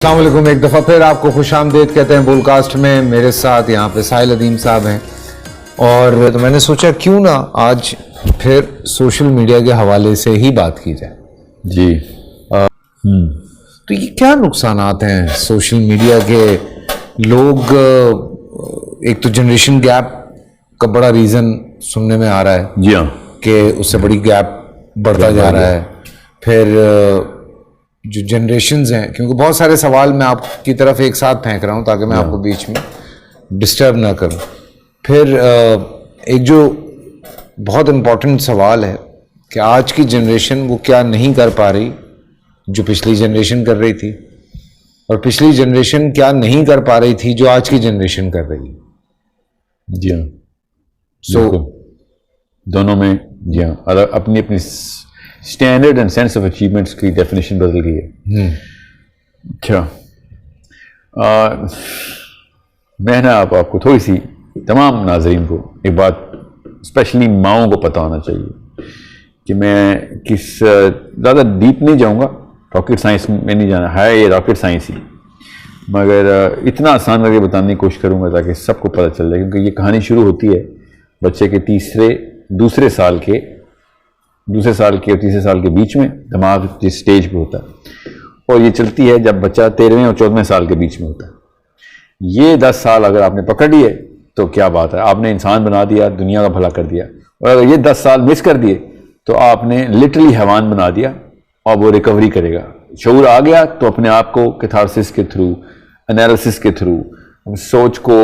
अस्सलाम वालेकुम। एक दफ़ा फिर आपको खुश आमदीद कहते हैं बोलकास्ट में। मेरे साथ यहाँ पे साहिल अदीम साहब हैं और तो मैंने सोचा क्यों ना आज फिर सोशल मीडिया के हवाले से ही बात की जाए। जी तो ये क्या नुकसानात हैं सोशल मीडिया के? लोग एक तो जनरेशन गैप का बड़ा रीज़न सुनने में आ रहा है जी हाँ कि उससे बड़ी गैप बढ़ता जा रहा है। फिर जो जनरेशन्स हैं, क्योंकि बहुत सारे सवाल मैं आपकी तरफ एक साथ फेंक रहा हूँ ताकि मैं आपको बीच में डिस्टर्ब ना करूँ। फिर एक जो बहुत इम्पोर्टेंट सवाल है कि आज की जनरेशन वो क्या नहीं कर पा रही जो पिछली जनरेशन कर रही थी, और पिछली जनरेशन क्या नहीं कर पा रही थी जो आज की जनरेशन कर रही है। जी हाँ। So, दोनों में जी हाँ अलग अपनी अपनी standard and sense of achievements की डेफिनेशन बदल गई है। अच्छा, मैं ना आपको थोड़ी सी तमाम नाजरीन को एक बात स्पेशली माओं को पता होना चाहिए कि मैं किस ज़्यादा डीप नहीं जाऊँगा, रॉकेट साइंस में नहीं जाना है, ये रॉकेट साइंस ही, मगर इतना आसान करके बताने की कोशिश करूँगा ताकि सबको पता चल जाए। क्योंकि ये कहानी शुरू होती है बच्चे के दूसरे साल के और तीसरे साल के बीच में, दिमाग जिस स्टेज पे होता है, और ये चलती है जब बच्चा 13वें और 14वें साल के बीच में होता है। ये 10 साल अगर आपने पकड़ लिए तो क्या बात है, आपने इंसान बना दिया, दुनिया का भला कर दिया। और अगर ये 10 साल मिस कर दिए तो आपने लिटरली हैवान बना दिया, और वो रिकवरी करेगा। शऊर आ गया तो अपने आप को कैथारसिस के थ्रू, एनालिसिस के थ्रू, सोच को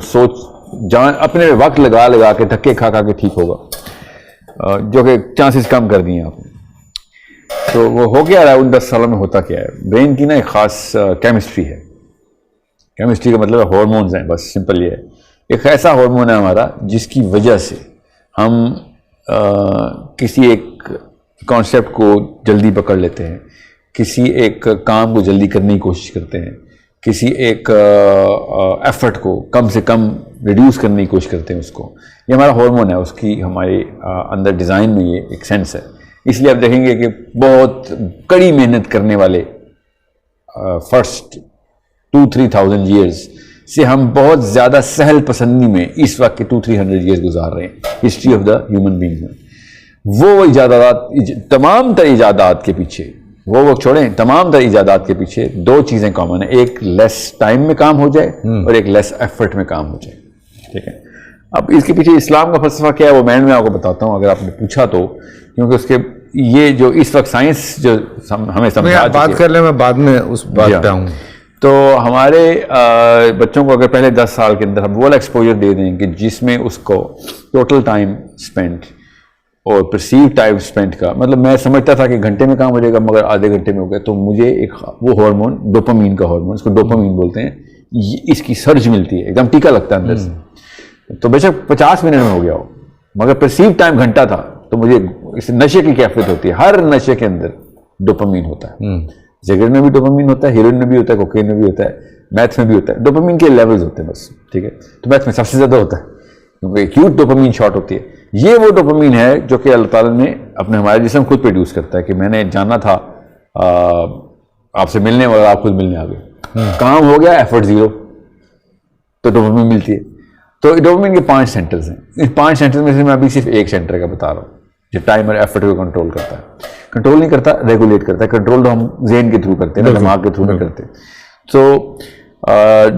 सोच जान अपने वक्त लगा के धक्के खा के ठीक होगा, जो कि चांसेस कम कर दिए आपने। तो वो हो क्या रहा है उन 10 सालों में? होता क्या है, ब्रेन की ना एक ख़ास केमिस्ट्री है। केमिस्ट्री का मतलब हार्मोन्स हैं, बस सिंपल ये है। एक ऐसा हार्मोन है हमारा जिसकी वजह से हम किसी एक कॉन्सेप्ट को जल्दी पकड़ लेते हैं, किसी एक काम को जल्दी करने की कोशिश करते हैं, किसी एक एफर्ट को कम से कम रिड्यूस करने की कोशिश करते हैं उसको। ये हमारा हार्मोन है, उसकी हमारे अंदर डिज़ाइन में ये एक सेंस है। इसलिए आप देखेंगे कि बहुत कड़ी मेहनत करने वाले फर्स्ट 2-3,000 ईयर्स से हम बहुत ज़्यादा सहल पसंदी में इस वक्त के 200-300 ईयर्स गुजार रहे हैं history of the human being में। वो इजादात, तमाम तर इजादात के पीछे, वो छोड़ें, तमाम तर इजादात के पीछे 2 चीज़ें कॉमन है। एक लेस टाइम में काम हो जाए और एक लेस एफर्ट में काम हो जाए। ठीक है, अब इसके पीछे इस्लाम का फलसफा क्या है वो मैं आपको बताता हूँ, अगर आपने पूछा तो। क्योंकि उसके ये जो इस वक्त साइंस जो हमें समझा बात कर ले, मैं बाद में उस बात पे आऊँ। तो हमारे बच्चों को अगर पहले 10 साल के अंदर हम वो एक्सपोजर दे दें कि जिसमें उसको टोटल टाइम स्पेंड और परसीव टाइम स्पेंड का मतलब, मैं समझता था कि घंटे में काम हो जाएगा मगर आधे घंटे में हो गया, तो मुझे एक वो हार्मोन, डोपामीन का हार्मोन, इसको डोपामीन बोलते हैं, इसकी सर्ज मिलती है, एकदम टीका लगता है अंदर से। तो बेशक 50 मिनट में हो गया हो मगर परसीव टाइम घंटा था, तो मुझे इस नशे की कैफियत होती है। हर नशे के अंदर डोपामीन होता है, सिगरेट में भी डोपामीन होता है, हीरोइन में भी होता है, कोकेन में भी होता है, मैथ में भी होता है। डोपामीन के लेवल्स होते हैं बस, ठीक है। तो मैथ में सबसे ज़्यादा होता है क्योंकि एक्यूट डोपामीन शॉट होती है। ये वो डोपामीन है जो कि अल्लाह ताला ने अपने हमारे जिस्म खुद प्रोड्यूस करता है कि मैंने जाना था आपसे मिलने वाला, आप खुद मिलने आ गए, काम हो गया, एफर्ट ज़ीरो, तो डोपामीन मिलती है। तो डोपामीन के 5 सेंटर्स हैं। इन 5 सेंटर्स में से मैं अभी सिर्फ एक सेंटर का बता रहा हूँ जो टाइम और एफर्ट को कंट्रोल करता है। कंट्रोल नहीं करता, रेगुलेट करता है। कंट्रोल तो हम ज़हन के थ्रू करते हैं ना, दिमाग के थ्रू नहीं करते। तो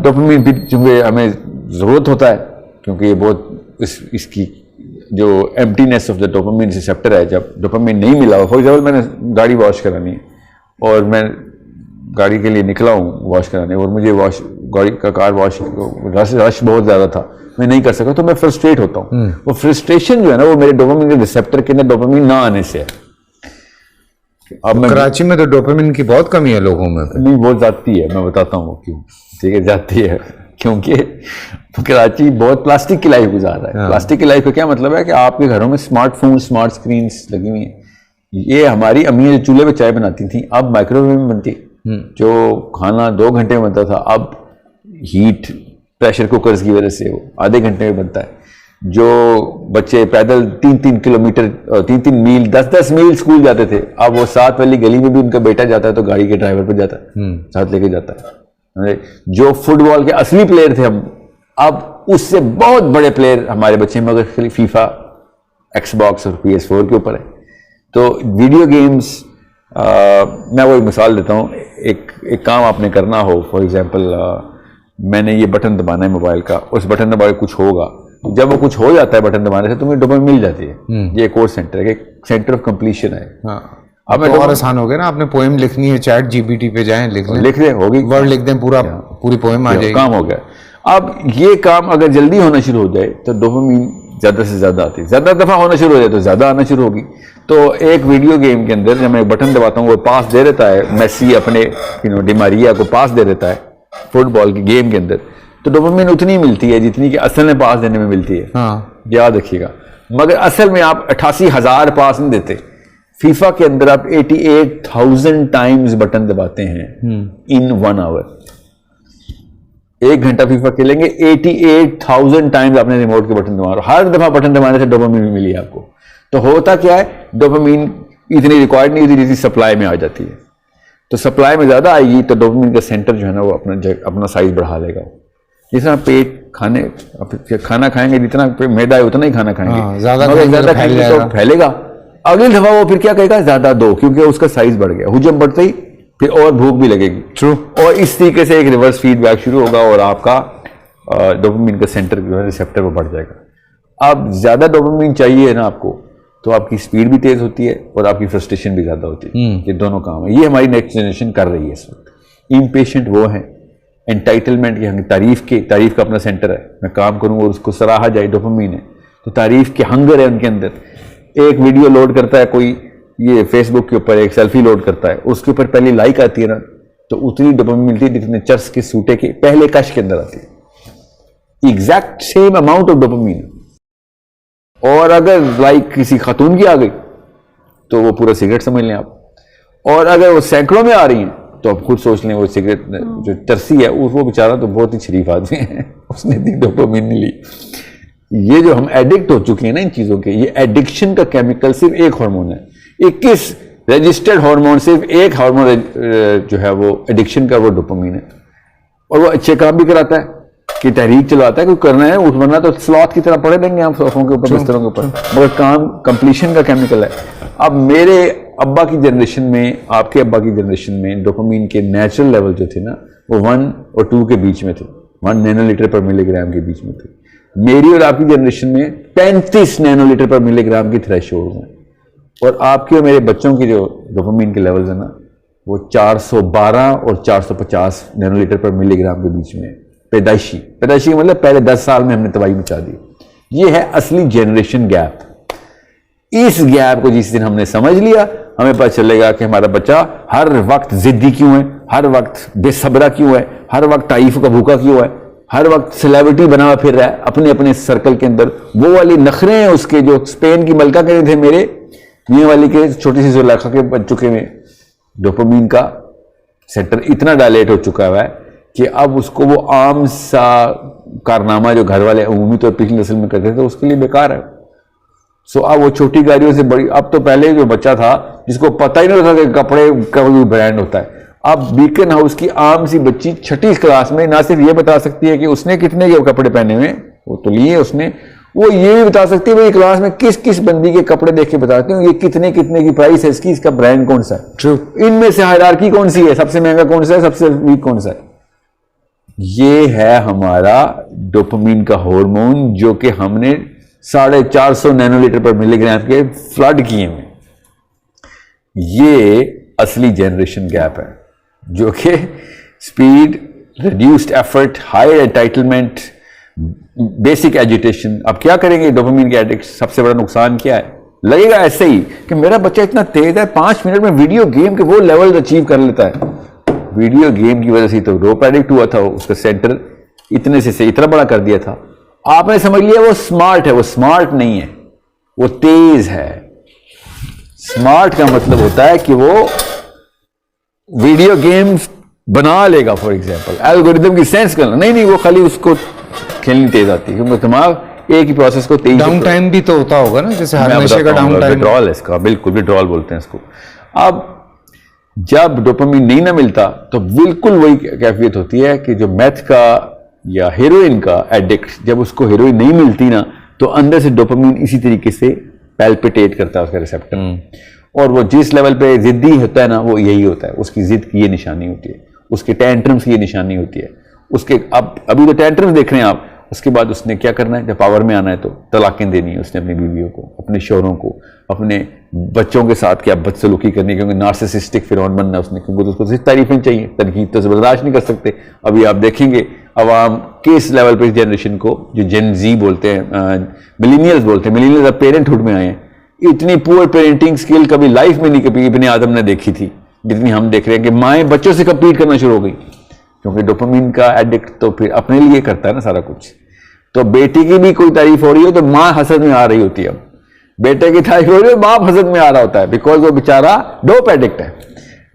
डोपामीन भी चूँकि हमें ज़रूरत होता है क्योंकि ये बहुत इसकी जो emptiness of the dopamine receptor है, जब डोपामीन नहीं मिला, फॉर एग्जाम्पल मैंने गाड़ी वॉश करानी है और मैं गाड़ी के लिए निकला हूँ वॉश कराने, और मुझे गाड़ी का कार वॉश रश बहुत ज़्यादा था, मैं नहीं कर सका, तो मैं फ्रस्ट्रेट होता हूँ। वो फ्रस्ट्रेशन जो है ना, वो मेरे डोपामीन के रिसेप्टर के अंदर डोपामीन ना आने से है। अब कराची में तो डोपामीन की बहुत कमी है लोगों में। नहीं, बहुत जाती है, मैं बताता हूँ क्यों। ठीक है, जाती है क्योंकि कराची बहुत प्लास्टिक की लाइफ गुजार रहा है। प्लास्टिक की लाइफ का क्या मतलब है कि आपके घरों में स्मार्टफोन, स्मार्ट स्क्रीन्स लगी हुई हैं। ये हमारी अम्मी जो चूल्हे पे चाय बनाती थी अब माइक्रोवेव में बनती, जो खाना 2 घंटे में बनता था अब हीट प्रेशर कुकर्स की वजह से वो आधे घंटे में बनता है। जो बच्चे पैदल 3-3 किलोमीटर 3-3 मील 10-10 मील स्कूल जाते थे, अब वो साथ वाली गली में भी उनका बेटा जाता है तो गाड़ी के ड्राइवर पर जाता है, साथ लेके जाता है। जो फुटबॉल के असली प्लेयर थे हम, अब उससे बहुत बड़े प्लेयर हमारे बच्चे, मगर खाली फीफा, एक्सबॉक्स और PS4 के ऊपर है। तो वीडियो गेम्स, मैं वो एक मिसाल देता हूँ, एक काम आपने करना हो, फॉर एग्जांपल मैंने ये बटन दबाना है मोबाइल का, उस बटन दबाए कुछ होगा, जब वो कुछ हो जाता है बटन दबाने से तुम्हें डोपामिन मिल जाती है। ये एक और सेंटर है, सेंटर ऑफ कंप्लीशन है। अब तो और आसान हो गया ना, आपने पोएम लिखनी है, चैट जीपीटी पे जाएं, लिख लें, होगी, वर्ड लिख दें, पूरी पोएम आ जाएगी, काम हो गया। अब ये काम अगर जल्दी होना शुरू हो जाए तो डोपामिन ज्यादा से ज्यादा आती है, ज्यादा दफा होना शुरू हो जाए तो ज्यादा आना शुरू होगी। तो एक वीडियो गेम के अंदर जब मैं बटन दबाता हूँ, वो पास दे देता है, मेसी अपने डिमारिया को पास दे देता है फुटबॉल के गेम के अंदर, तो डोपामिन उतनी मिलती है जितनी कि असल में पास देने में मिलती है। याद रखिएगा, मगर असल में आप 88,000 पास नहीं देते। फीफा के अंदर आप 88,000 टाइम्स बटन दबाते हैं इन 1 आवर। 1 घंटा फीफा खेलेंगे, 88,000 टाइम्स आपने रिमोट के बटन दबा, हर दफा बटन दबाने से डोपामिन मिली आपको। तो होता क्या है, डोपामिन इतनी रिक्वायर्ड नहीं होती जितनी सप्लाई में आ जाती है। तो सप्लाई में ज्यादा आएगी तो डोपामिन का सेंटर जो है ना वो अपना साइज बढ़ा लेगा। जितना पेट खाना खाएंगे, जितना मैदा है उतना ही खाना खाएंगे, ज्यादा खाएंगे तो फैलेगा। अगली दफा वो फिर क्या कहेगा, ज्यादा दो, क्योंकि उसका साइज बढ़ गया। हुजम बढ़ते ही फिर और भूख भी लगेगी। ट्रू। और इस तरीके से एक रिवर्स फीडबैक शुरू होगा और आपका डोपामिन का सेंटर जो है रिसेप्टर वो बढ़ जाएगा। अब ज्यादा डोपामिन चाहिए ना आपको, तो आपकी स्पीड भी तेज होती है और आपकी फ्रस्ट्रेशन भी ज्यादा होती है। ये दोनों काम है, ये हमारी नेक्स्ट जनरेशन कर रही है इस वक्त। इम्पेशेंट वो है, एंटाइटलमेंट की तारीफ का अपना सेंटर है, मैं काम करूँ और उसको सराहा जाए, डोपामिन है। तो तारीफ के हंगर है उनके अंदर। एक वीडियो लोड करता है कोई, ये फेसबुक के ऊपर एक सेल्फी लोड करता है, उसके ऊपर पहली लाइक आती है ना, तो उतनी डोपामिन मिलती है जितने चर्च के सूटे के पहले कश के अंदर आती है। Exact same amount of dopamine. और अगर लाइक किसी खातून की आ गई तो वो पूरा सिगरेट समझ लें आप, और अगर वो सैकड़ों में आ रही हैं तो आप खुद सोच लें वो सिगरेट जो चरसी है वो बेचारा तो बहुत ही शरीफ आदमी है, उसने इतनी डोपामिन नहीं ली। ये जो हम एडिक्ट हो चुके हैं ना इन चीजों के, ये एडिक्शन का केमिकल सिर्फ एक हार्मोन है। 21 रजिस्टर्ड हार्मोन, सिर्फ एक हार्मोन जो है वो एडिक्शन का, वो डोपामिन है। और वो अच्छे काम भी कराता है कि तहरीक चलाता है, क्योंकि करना है, उठना तो स्लॉथ की तरह पड़े रहेंगे हम सोफों के ऊपर, बिस्तरों के ऊपर, मगर काम कंप्लीशन का केमिकल है। अब मेरे अब्बा की जनरेशन में, आपके अब्बा की जनरेशन में डोपामिन के नेचुरल लेवल जो थे ना वो 1 और 2 के बीच में थे, 1 नैनोलीटर पर मिलीग्राम के बीच में थे। मेरी और आपकी जनरेशन में 35 नैनोलीटर पर मिलीग्राम की थ्रेशोल्ड है, और आपके और मेरे बच्चों की जो डोपामिन के लेवल्स है ना वो 412 और 450 नैनोलीटर पर मिलीग्राम के बीच में। पैदाइशी का मतलब पहले 10 साल में हमने तबाही मचा दी। ये है असली जनरेशन गैप। इस गैप को जिस दिन हमने समझ लिया, हमें पता चलेगा कि हमारा बच्चा हर वक्त जिद्दी क्यों है, हर वक्त बेसब्रा क्यों है, हर वक्त तारीफ का भूखा क्यों है, हर वक्त सेलिब्रिटी बना हुआ फिर रहा है अपने अपने सर्कल के अंदर। वो वाली नखरे हैं उसके जो स्पेन की मलका के थे मेरे मियां वाली के, छोटी सी जुलेखा के बच्चों में डोपामिन का सेंटर इतना डायलेट हो चुका है कि अब उसको वो आम सा कारनामा जो घर वाले अमूमी तौर पिछली नस्ल में करते थे उसके लिए बेकार है। सो अब वो छोटी गाड़ियों से बड़ी, अब तो पहले जो बच्चा था जिसको पता ही नहीं होता कि कपड़े का कोई ब्रांड होता है, अब बीकन हाउस की आम सी बच्ची 6ठी क्लास में ना सिर्फ ये बता सकती है कि उसने कितने के कपड़े पहने हुए, वो तो लिए उसने, वो ये भी बता सकती है मेरी क्लास में किस किस बंदी के कपड़े देख के बताती हूँ ये कितने कितने की प्राइस है इसकी, इसका ब्रांड कौन सा है, ट्रू, इनमें से हायरार्की कौन सी है, सबसे महंगा कौन सा है, सबसे वीक कौन सा है। ये है हमारा डोपामिन का हार्मोन जो कि हमने 450 नैनोलीटर पर मिलीग्राम के फ्लड किए हैं। ये असली जनरेशन गैप है जो कि speed, reduced effort, high entitlement, basic agitation. अब क्या करेंगे डोपामिन के एडिक्ट, सबसे बड़ा नुकसान क्या है, लगेगा ऐसे ही कि मेरा बच्चा इतना तेज है 5 मिनट में वीडियो गेम के वो लेवल अचीव कर लेता है। वीडियो गेम की वजह से तो रोप एडिक्ट हुआ था, उसका सेंटर इतने से इतना बड़ा कर दिया था। आपने समझ लिया वो स्मार्ट है, वो स्मार्ट नहीं है, वो तेज है। स्मार्ट का मतलब होता है कि वो वीडियो गेम्स बना लेगा, फॉर एग्जांपल एल्गोरिथम की सेंस करना, नहीं वो खाली उसको खेलनी तेज आती है क्योंकि दिमाग एक ही प्रोसेस को 23 डाउन टाइम भी तो होता होगा ना, जैसे हर नशे का डाउन टाइम। विड्रॉल है इसका, बिल्कुल विड्रॉल बोलते हैं इसको। अब जब डोपामिन नहीं ना मिलता तो बिल्कुल वही कैफियत होती है कि जो मैथ का या हेरोइन का एडिक्ट, जब उसको हेरोइन नहीं मिलती ना तो अंदर से डोपामिन इसी तरीके से पैल्पिटेट करता है उसका रिसेप्टर, और वो जिस लेवल पे जिद्दी होता है ना वो यही होता है, उसकी जिद की ये निशानी होती है, उसके टेंट्रम्स की ये निशानी होती है उसके। अब अभी तो टेंट्रम्स देख रहे हैं आप, उसके बाद उसने क्या करना है, जब पावर में आना है तो तलाकें देनी है उसने अपनी बीवियों को, अपने शोहरों को, अपने बच्चों के साथ क्या बदसलूकी करनी है, क्योंकि नार्सिसिस्टिक फिरौन बनना है उसने, क्योंकि उसको सिर्फ तारीफें चाहिए, तनकीद तो बर्दाश्त नहीं कर सकते। अभी आप देखेंगे अवाम किस लेवल पर इस जनरेशन को, जो जेन जी बोलते हैं, मिलीनियल्स बोलते हैं, मिलीनियल्स अब पेरेंटहुड में आए हैं, इतनी पुअर पेरेंटिंग स्किल कभी लाइफ में नहीं कभी इब्ने आदम ने देखी थी जितनी हम देख रहे हैं, कि माएँ बच्चों से कम्पीट करना शुरू हो गई, क्योंकि डोपामिन का एडिक्ट तो फिर अपने लिए करता है ना सारा कुछ। तो बेटी की भी कोई तारीफ हो रही हो तो माँ हसद में आ रही होती है, अब बेटे की तारीफ हो रही है बाप हसद में आ रहा होता है, बिकॉज वो बेचारा डोप एडिक्ट है।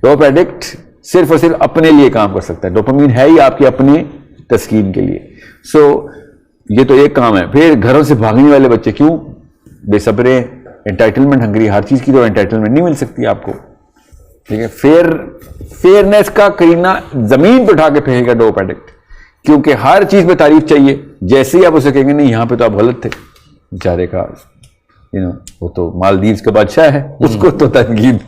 डोप एडिक्ट सिर्फ और सिर्फ अपने लिए काम कर सकता है, डोपामिन है ही आपके अपने तस्कीन के लिए। सो ये तो एक काम है। फिर घरों से भागने वाले बच्चे क्यों, बेसब्रे, एंटाइटलमेंट हंगरी, हर चीज की तो एंटाइटलमेंट नहीं मिल सकती आपको, ठीक है। फेयरनेस का करीना जमीन पर उठा के फेंकेगा डोप एडिक्ट, क्योंकि हर चीज पे तारीफ चाहिए। जैसे ही आप उसे कहेंगे नहीं यहां पे तो आप गलत थे, बेचारे का वो तो मालदीव्स का बादशाह है, उसको तो तनकीद,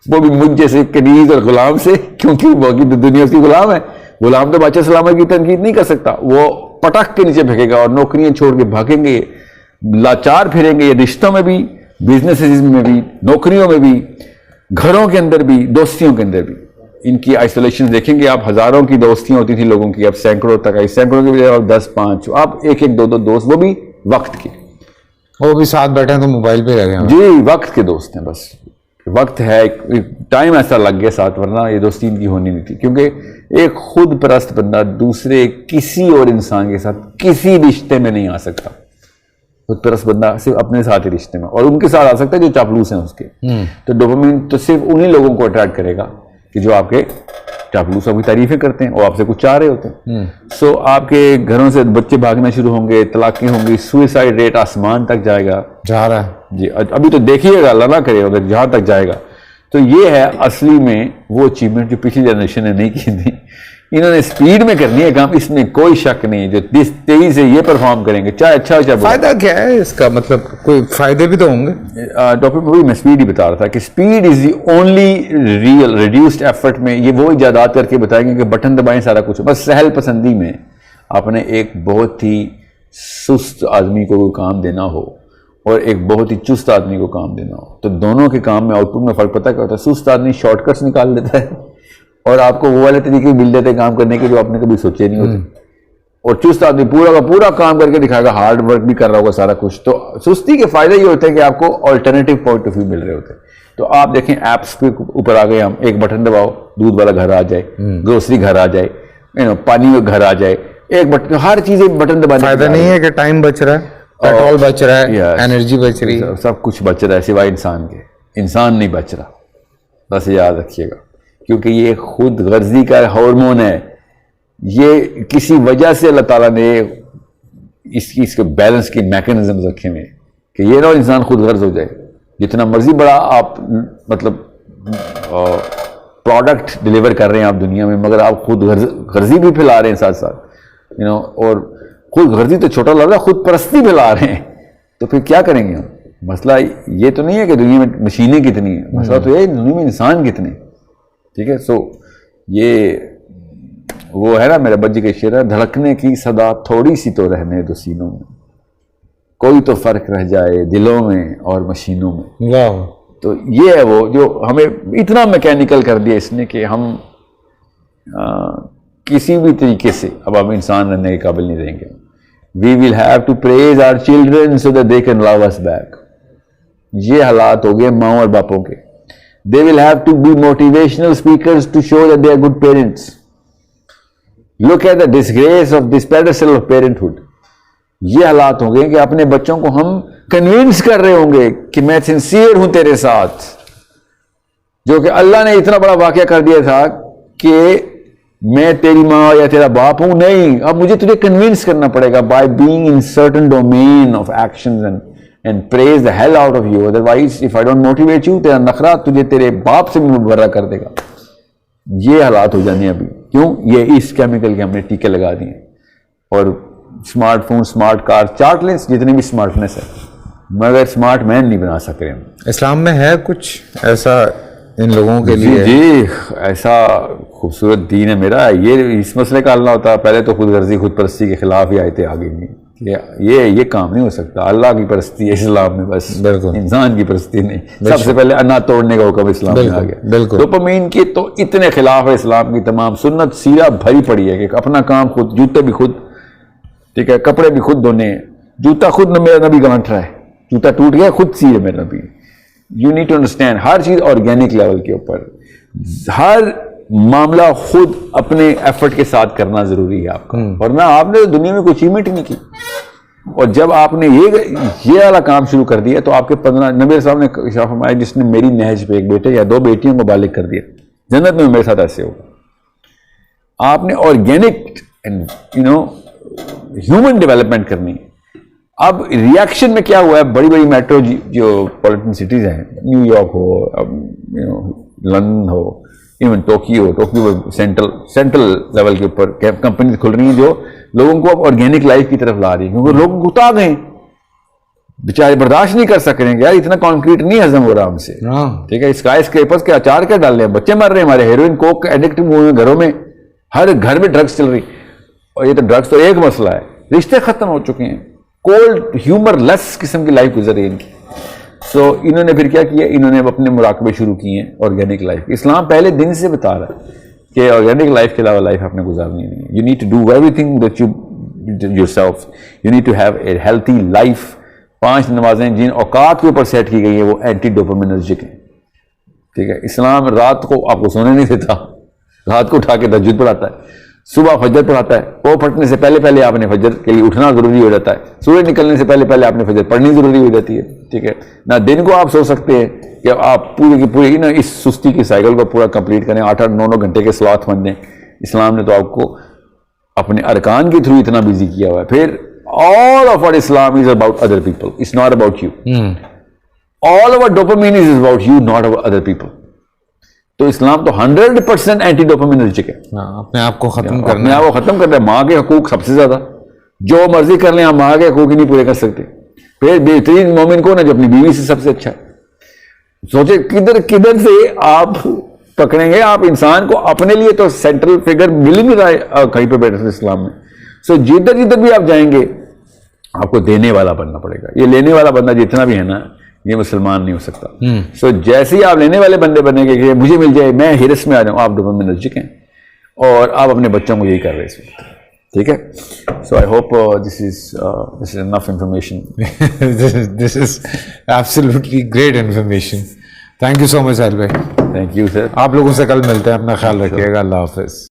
वो भी मुझ जैसे कनीज और गुलाम से, क्योंकि बाकी तो दुनिया उसकी गुलाम है, गुलाम तो बादशाह सलामत की तनकीद नहीं कर सकता, वो पटक के नीचे फेंकेगा और नौकरियां छोड़ के भागेंगे, लाचार फिरेंगे, ये रिश्तों में भी, बिजनेसेस में भी, नौकरियों में भी, घरों के अंदर भी, दोस्तियों के अंदर भी। इनकी आइसोलेशन देखेंगे आप, हजारों की दोस्तियां होती थी लोगों की, अब सैकड़ों तक आई, सैकड़ों की बजाय 10-5, आप एक एक दो दो दोस्त, वो भी वक्त के, वो भी साथ बैठे हैं तो मोबाइल पे रह गए जी, वक्त के दोस्त हैं, बस वक्त है, टाइम ऐसा लग गया साथ, वरना ये दोस्ती इनकी होनी नहीं थी। क्योंकि एक खुद परस्त बंदा दूसरे किसी और इंसान के साथ किसी रिश्ते में नहीं आ सकता, खुद परस्त बंदा सिर्फ अपने साथ ही रिश्ते में, और उनके साथ आ सकता है जो चापलूस हैं उसके। तो डोपामिन तो सिर्फ उन्हीं लोगों को अट्रैक्ट करेगा कि जो आपके चापलूसों की तारीफें करते हैं और आपसे कुछ चाह रहे होते हैं। सो आपके घरों से बच्चे भागना शुरू होंगे, तलाकें होंगी, सुसाइड रेट आसमान तक जाएगा, जा रहा है जी। अभी तो देखिएगा, अल्लाह ना करे अगर जहां तक जाएगा। तो ये है असली में वो अचीवमेंट जो पिछली जनरेशन ने नहीं की थी, इन्होंने स्पीड में करनी है काम, इसमें कोई शक नहीं। जो तेजी से ये परफॉर्म करेंगे, चाहे अच्छा हो चाहे बुरा। फायदा क्या है इसका, मतलब कोई फायदे भी तो होंगे। टॉपिक में मैं स्पीड ही बता रहा था कि speed is the only real reduced effort में ये वो इजादात करके बताएंगे कि बटन दबाएं सारा कुछ। बस सहल पसंदी में आपने एक बहुत ही सुस्त आदमी को कोई काम देना हो और एक बहुत ही चुस्त आदमी को काम देना हो, तो दोनों के काम में आउटपुट में फर्क पता क्या होता है। सुस्त आदमी शॉर्टकट्स निकाल देता है और आपको वो वाले तरीके मिल जाते हैं काम करने के जो आपने कभी सोचे नहीं होते, और चुस्त आदमी पूरा का पूरा काम करके दिखाएगा, हार्ड वर्क भी कर रहा होगा सारा कुछ। तो सुस्ती के फायदे ये होते हैं कि आपको ऑल्टरनेटिव पॉइंट ऑफ व्यू मिल रहे होते हैं। तो आप देखें ऐप्स के ऊपर आ गए हम, एक बटन दबाओ दूध वाला घर आ जाए, ग्रोसरी घर आ जाए, पानी में घर आ जाए, एक बटन, हर चीज एक बटन दबाने। फायदा नहीं है कि टाइम बच रहा है, पेट्रोल बच रहा है, एनर्जी बच रही है, सब कुछ बच रहा है सिवाय इंसान के। इंसान नहीं बच रहा, बस याद रखिएगा, क्योंकि ये खुद गर्जी का हार्मोन है। ये किसी वजह से अल्लाह ताला ने इसके बैलेंस के मैकेनिज्म रखे हुए कि ये ना इंसान खुद गर्ज हो जाए। जितना मर्जी बड़ा आप मतलब प्रोडक्ट डिलीवर कर रहे हैं आप दुनिया में, मगर आप खुद गर्जी भी फैला रहे हैं साथ साथ, और खुद गर्जी तो छोटा लग रहा है, खुद परस्ती फैला रहे हैं, तो फिर क्या करेंगे हम। मसला ये तो नहीं है कि दुनिया में मशीनें कितनी है, मसला तो ये दुनिया में इंसान कितने, ठीक है। सो ये वो है ना मेरे बज्जी के शेर है, धड़कने की सदा थोड़ी सी तो रहने दो सीनों में, कोई तो फर्क रह जाए दिलों में और मशीनों में। वाह। तो ये है वो जो हमें इतना मैकेनिकल कर दिया इसने कि हम किसी भी तरीके से अब हम इंसान रहने के काबिल नहीं रहेंगे। We will have to praise our children so that they can love us back. ये हालात हो गए माँ और बापों के। They will have to be motivational speakers to show that they are good parents. Look at the disgrace of this pedestal of parenthood. ये हालात हो गए कि अपने बच्चों को हम कन्विंस कर रहे होंगे कि मैं सिंसियर हूं तेरे साथ, जो कि अल्लाह ने इतना बड़ा वाकया कर दिया था कि मैं तेरी माँ या तेरा बाप हूं, नहीं, अब मुझे तुझे कन्विंस करना पड़ेगा by being in certain domain of actions and praise the hell out of you, otherwise if I don't motivate you, तेरा नखरा तुझे तेरे बाप से भी मुबर्रा कर देगा। ये हालात हो जाने अभी, क्यों? ये इस केमिकल के हमने टीके लगा दिए। और smartphone, smart car, chart lens, जितनी भी स्मार्टनेस है, मगर स्मार्ट मैन नहीं बना सक रहे हम। इस्लाम में है कुछ ऐसा इन लोगों के लिए? जी, ऐसा खूबसूरत दीन है मेरा। ये इस मसले का हल होता, पहले तो खुद गर्जी, खुद परस्ती के खिलाफ ही आए थे आगे नहीं। ये काम नहीं हो सकता। अल्लाह की परस्ती है इस्लाम में, बस इंसान की परस्ती नहीं। सबसे पहले अन्ना तोड़ने का हुक्म इस्लाम में आ गया। डोपामाइन के तो इतने खिलाफ है इस्लाम की तमाम सुन्नत सीरा भरी पड़ी है कि अपना काम खुद, जूते भी खुद, ठीक है, कपड़े भी खुद धोने हैं, जूता खुद मेरा नबी गांठ रहा है, जूता टूट गया खुद सी है मेरा नबी। यू नीड टू अंडरस्टैंड, हर चीज ऑर्गेनिक लेवल के ऊपर, हर मामला खुद अपने एफर्ट के साथ करना जरूरी है आपका, वरना आपने तो दुनिया में कोई अचीवमेंट ही नहीं की। और जब आपने ये वाला काम शुरू कर दिया तो आपके 15 नबी साहब ने इरशाद फरमाया, जिसने मेरी नहज पे एक बेटे या 2 बेटियों को बालिग कर दिया, जन्नत में मेरे साथ ऐसे होगा। आपने ऑर्गेनिक एंड ह्यूमन डेवलपमेंट करनी है। अब रिएक्शन में क्या हुआ है, बड़ी बड़ी मेट्रो जो पॉलिटन सिटीज हैं, न्यूयॉर्क हो, लंदन हो, इवन टोक्यो सेंट्रल लेवल के ऊपर कंपनी खुल रही हैं जो लोगों को अब ऑर्गेनिक लाइफ की तरफ ला रही है, क्योंकि लोग उता गए, बेचारे बर्दाश्त नहीं कर सक रहे हैं यार, इतना कंक्रीट नहीं हजम हो रहा हमसे। ठीक है, स्काई स्क्रेपर्स के अचार क्या डाल रहे हैं, बच्चे मर रहे हैं हमारे, हेरोइन कोक एडिक्ट हुए हैं घरों में, हर घर में ड्रग्स चल रही। और ये तो ड्रग्स तो एक मसला है, रिश्ते खत्म हो चुके हैं, कोल्ड ह्यूमरलेस किस्म की लाइफ गुजर रही है इनकी। सो इन्होंने फिर क्या किया, इन्होंने अपने मुराकबे शुरू किए हैं ऑर्गेनिक लाइफ। इस्लाम पहले दिन से बता रहा है कि ऑर्गेनिक लाइफ के अलावा लाइफ आपने गुजारनी नहीं है। You need to do everything that you yourself, you need to have a healthy life. 5 नमाजें जिन औकात के ऊपर सेट की गई है वो एंटी डोपामिनर्जिक है। ठीक है, इस्लाम रात को आपको सोने नहीं देता, रात को उठा के तहज्जुद पढ़ाता है, सुबह फजर पढ़ाता है, वो फटने से पहले पहले आपने फजर के लिए उठना जरूरी हो जाता है, सूरज निकलने से पहले पहले आपने फजर पढ़नी जरूरी हो जाती है। ठीक है ना, दिन को आप सो सकते हैं कि आप पूरी की पूरी ना इस सुस्ती की साइकिल को पूरा कंप्लीट करें, 8-8, 9-9 घंटे के स्लॉथ बन दें। इस्लाम ने तो आपको अपने अरकान के थ्रू इतना बिजी किया हुआ है। फिर all of our Islam is about other people, it's not about you. All over dopamine is about you, not about other people. तो इस्लाम तो 100% एंटी डोपामिनर्जिक है। अपने आप को खत्म करना, अपने आप को खत्म करना है। माँ के हकूक सबसे ज्यादा, जो मर्जी कर लें, आप माँ के हकूक ही नहीं पूरे कर सकते। फिर बेहतरीन मोमिन कौन है, जो अपनी बीवी से सबसे अच्छा है। सोचे किधर किधर से आप पकड़ेंगे, आप इंसान को अपने लिए तो सेंट्रल फिगर मिल ही नहीं रहा है कहीं पे बैठे इस्लाम में। सो जिधर जिधर भी आप जाएंगे आपको देने वाला बनना पड़ेगा। ये लेने वाला बंदा जितना भी है ना, ये मुसलमान नहीं हो सकता। सो जैसे ही आप लेने वाले बंदे बनेंगे कि मुझे मिल जाए, मैं हिरस में आ जाऊं, आप डोपामिनर्जिक हैं और आप अपने बच्चों को यही कर रहे हैं इस वक्त। ठीक है, so I hope this is enough information. This is absolutely great information. Thank you so much Sahil भाई। Thank you sir. आप लोगों से कल मिलते हैं, अपना ख्याल रखिएगा। अल्लाह हाफिज।